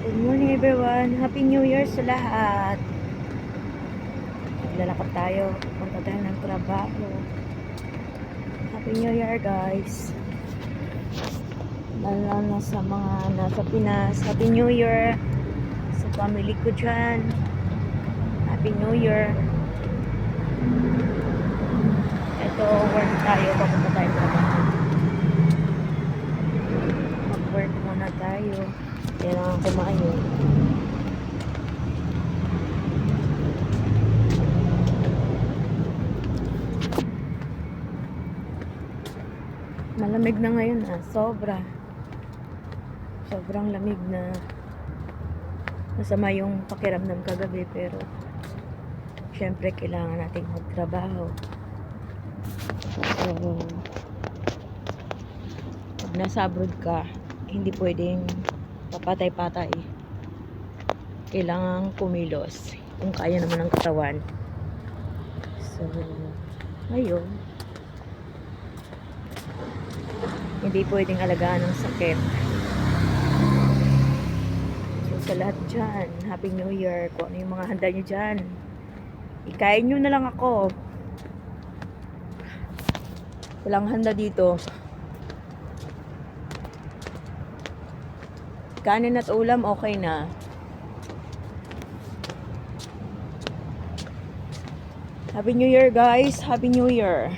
Good morning everyone. Happy New Year sa lahat. Naglalakad tayo. Punta tayo ng trabaho. Happy New Year guys. Lalo na sa mga nasa Pinas. Happy New Year sa family ko dyan. Happy New Year. Ito, work tayo. Papunta tayo ng trabaho. Mag-work muna tayo. Kailangan kumain. Malamig na ngayon sobrang lamig na. Masama yung pakiramdam kagabi, pero syempre kailangan nating magtrabaho. So pag nasa abroad ka, hindi pwedeng papatay-patay. Kailangan kumilos kung kaya naman ng katawan. So ngayon, hindi pwedeng alagaan ng sakit. So sa lahat dyan, Happy New Year. Kung ano yung mga handa nyo dyan, ikain nyo na lang ako. Walang handa dito. Kanin at ulam, okay na. Happy New Year guys. Happy New Year.